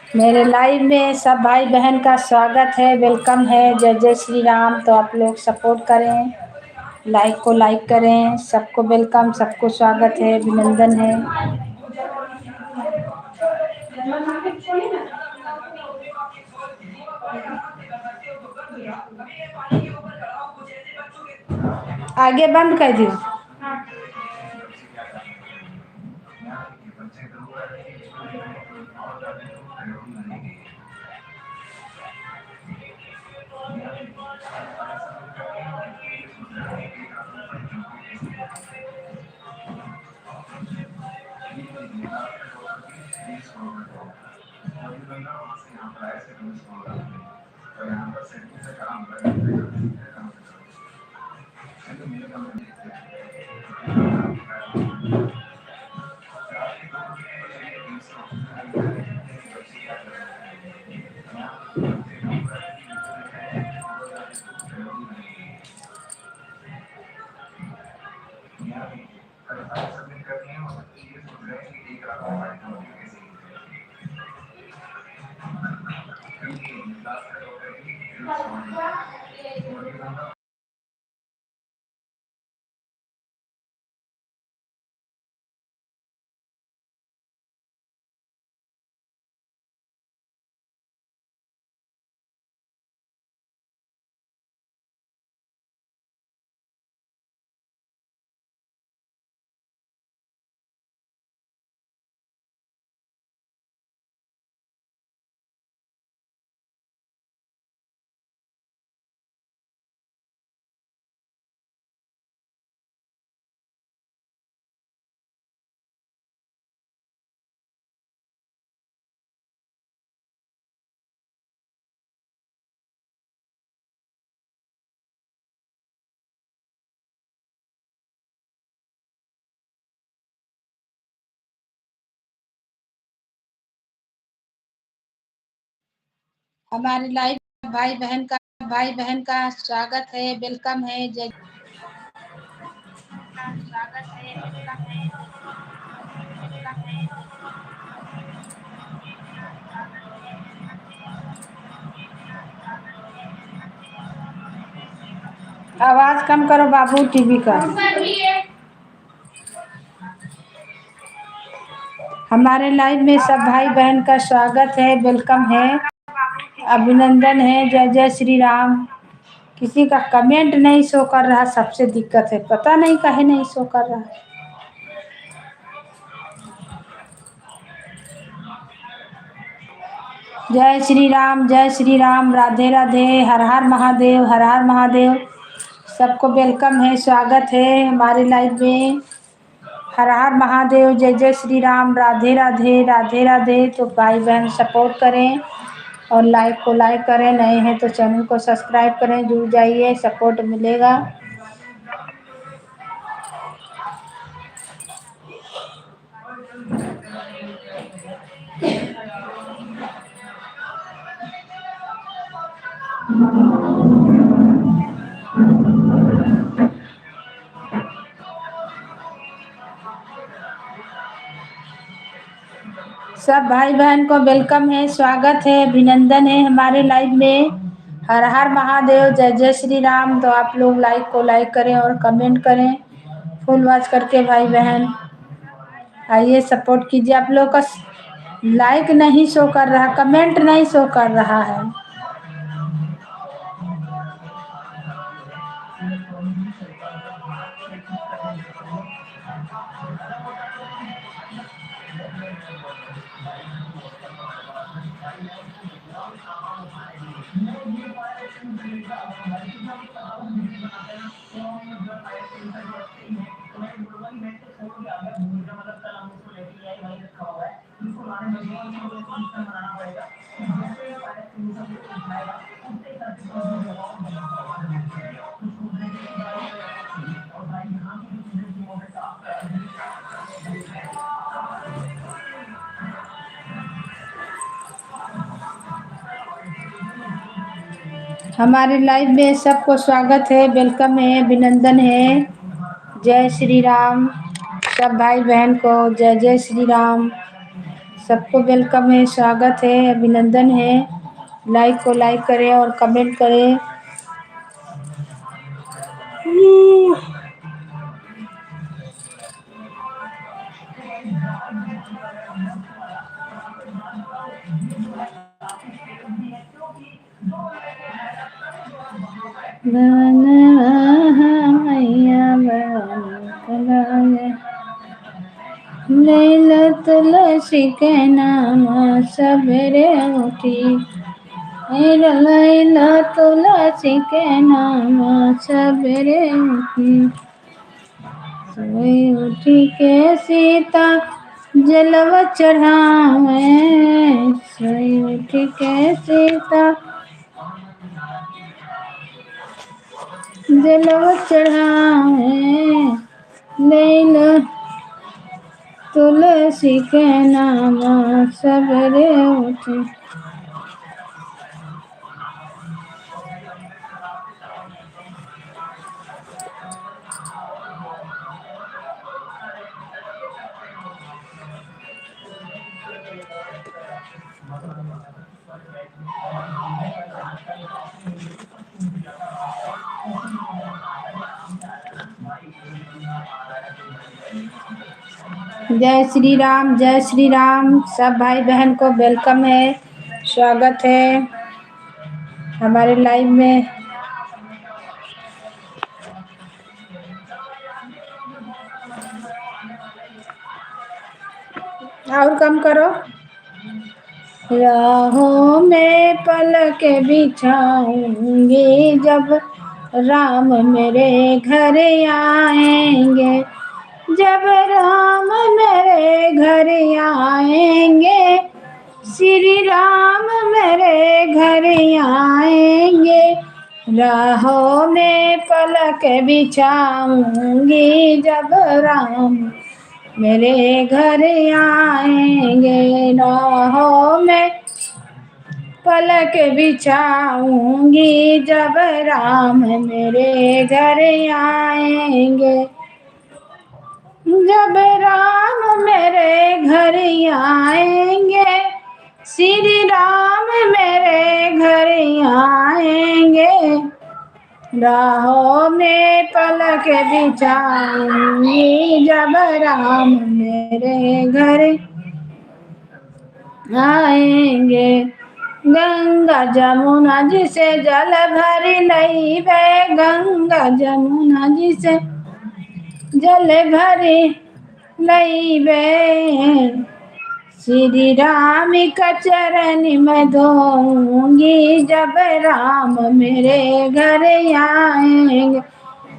मेरे लाइव में सब भाई बहन का स्वागत है, वेलकम है। जय जय श्री राम। तो आप लोग सपोर्ट करें, लाइक को लाइक करें। सबको वेलकम, सबको स्वागत है, अभिनंदन है। आगे बंद कर दियो। हमारे लाइव भाई बहन का स्वागत है, वेलकम है। जय आवाज कम करो बाबू टीवी का। हमारे लाइव में सब भाई बहन का स्वागत है, वेलकम है, अभिनंदन है। जय जय श्री राम। किसी का कमेंट नहीं शो कर रहा, सबसे दिक्कत है, पता नहीं काहे नहीं शो कर रहा। जय श्री राम, जय श्री राम, राधे राधे, हर हर महादेव, हर हर महादेव। सबको वेलकम है, स्वागत है हमारे लाइव में। हर हर महादेव, जय जय श्री राम, राधे राधे, राधे राधे। तो भाई बहन सपोर्ट करें और लाइक को लाइक करें, नए हैं तो चैनल को सब्सक्राइब करें, जुड़ जाइए, सपोर्ट मिलेगा। सब भाई बहन को वेलकम है, स्वागत है, अभिनंदन है हमारे लाइव में। हर हर महादेव, जय जय श्री राम। तो आप लोग लाइक को लाइक करें और कमेंट करें फुल वॉच करके। भाई बहन आइए, सपोर्ट कीजिए। आप लोग का लाइक नहीं शो कर रहा, कमेंट नहीं शो कर रहा है। हमारे लाइव में सबको स्वागत है, वेलकम है, अभिनंदन है। जय श्री राम। सब भाई बहन को जय जय श्री राम। सबको वेलकम है, स्वागत है, अभिनंदन है। लाइक को लाइक करें और कमेंट करें। लैला तुलसी के नाम सवेरे उठी, लैला तुलसी के नाम सवेरे उठी। सोई उठी के सीता जलवा चढ़ावे, सोई उठी के सीता जलवा चढ़ावे। लैला तुलसी के नाम सवेरे उठी। जय श्री राम, जय श्री राम। सब भाई बहन को वेलकम है, स्वागत है हमारे लाइव में। और कम करो। राहों में पलक बिछाऊंगी जब राम मेरे घर आएंगे, जब राम मेरे घर आएंगे, श्री राम मेरे घर आएंगे। राहों में पलक बिछाऊंगी जब राम मेरे घर आएंगे। राहों में पलक बिछाऊंगी जब राम मेरे घर आएंगे, जब राम मेरे घर आएंगे, श्री राम मेरे घर आएंगे। राहों में पलक बिछाऊंगी जब राम मेरे घर आएंगे। गंगा जमुना जिसे जल भरी नहीं वे, गंगा जमुना जिसे जल भरी नहीं वे, श्री राम का चरण में धोऊंगी जब राम मेरे घर आएंगे,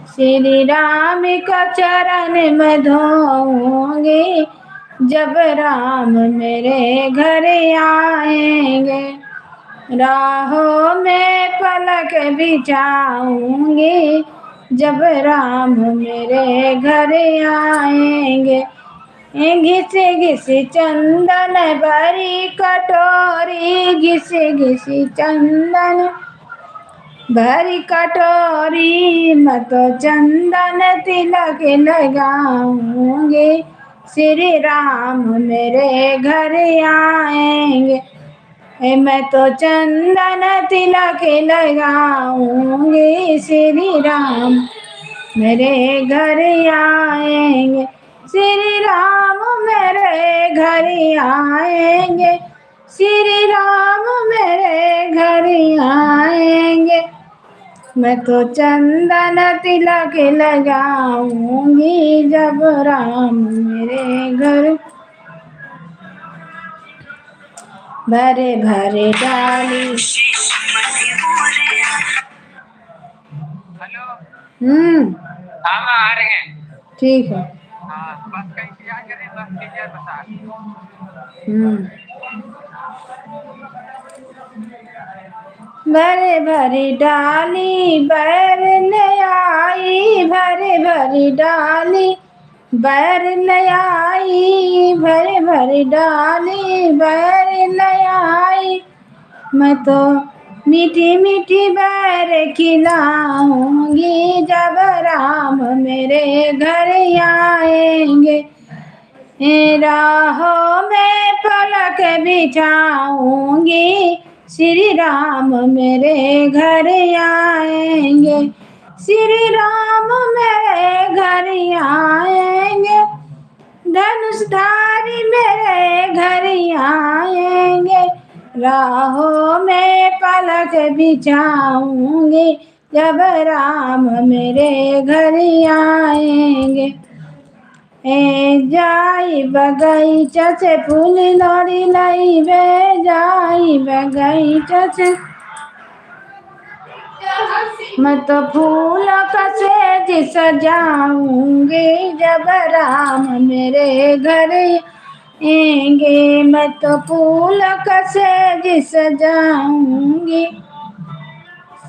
श्री राम का चरण में धोऊंगी जब राम मेरे घर आएंगे। राहों में पलक बिछाऊंगी जब राम मेरे घर आएंगे। घिसी घिसी चंदन भरी कटोरी, घिसी घिसी चंदन भरी कटोरी, मैं तो चंदन तिलक लगाऊंगी, श्री राम मेरे घर आएंगे। मैं तो चंदन तिलक लगाऊंगी, श्री राम मेरे घर आएंगे, श्री राम मेरे घर आएंगे, श्री राम मेरे घर आएंगे। मैं तो चंदन तिलक लगाऊंगी जब राम मेरे घर। भरे भरे डाली। हेलो। हाँ आ रहे हैं। ठीक है। हाँ बस का इंतजार करें, बस टीचर बता। भरे भरी डाली बैर ले आई, भरे भरी डाली बैर ले आई, भरे भरी डाली बैर ले आई। मैं तो मीठी मीठी बैर खिलाऊंगी जब राम मेरे घर आएंगे, राहों में पलक बिछाऊंगी, श्री राम मेरे घर आएंगे, श्री राम मेरे घर आएंगे, धनुषधारी मेरे घर आएंगे, राहों में पलक बिछाऊंगी, जब राम मेरे घर आएंगे। जाई बगीचा से फूल लड़ी लाइबे, जाई बगीचा से मैं तो फूल का सेज सजाऊंगी, जब राम मेरे घर आएंगे, मैं तो फूल का सेज सजाऊंगी,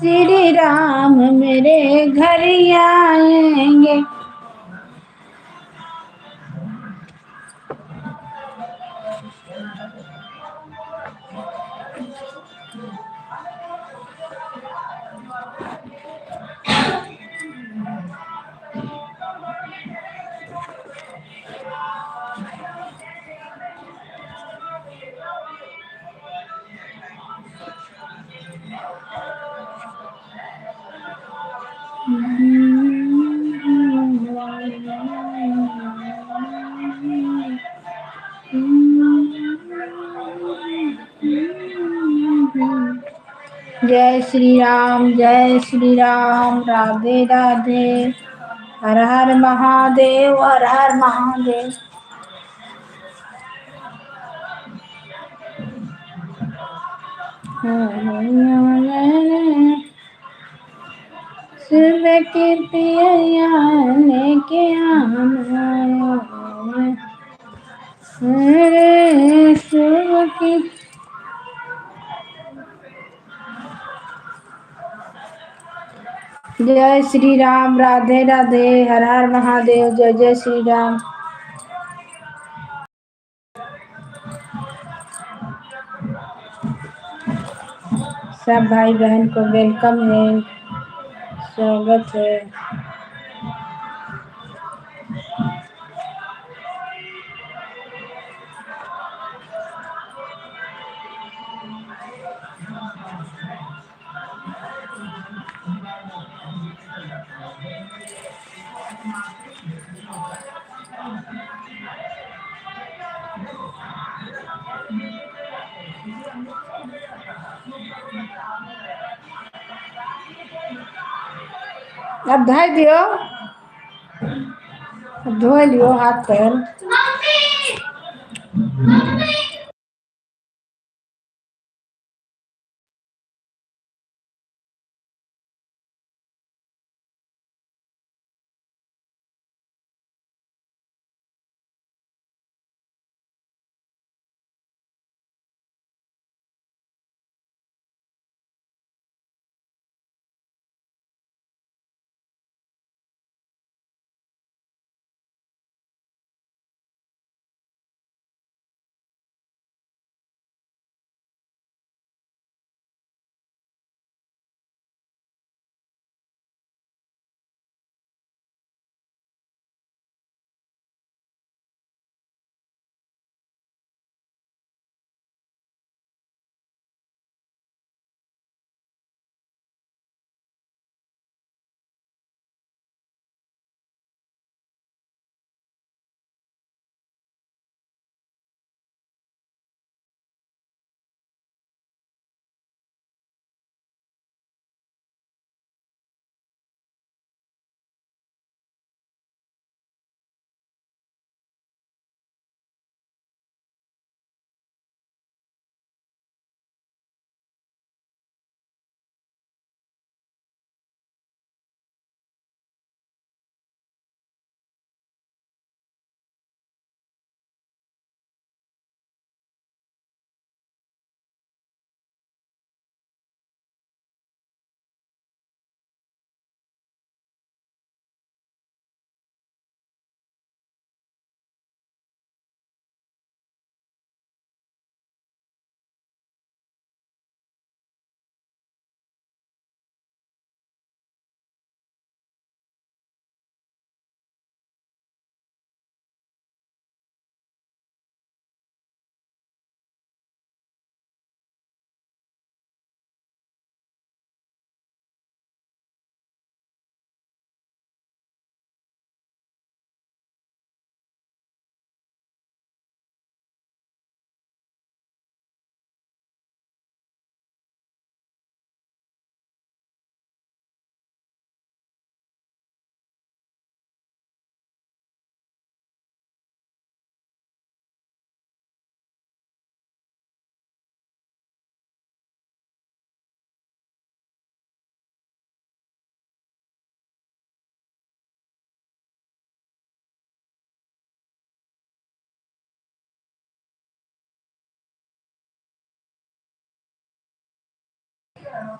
श्री राम मेरे घर आएंगे। जय श्री राम, राधे राधे, हर हर महादेव, हर हर महादेव। सुबह की पिया लेके आना, सुबह की। जय श्री राम, राधे राधे, हर हर महादेव, जय जय श्री राम। सब भाई बहन को वेलकम है, स्वागत है। अब धाय दियो, धो लियो हाथ पैर।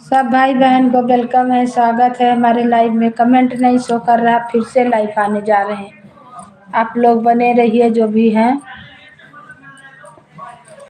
सब भाई बहन को वेलकम है, स्वागत है हमारे लाइव में। कमेंट नहीं शो कर रहा, फिर से लाइव आने जा रहे हैं। आप लोग बने रहिए जो भी हैं।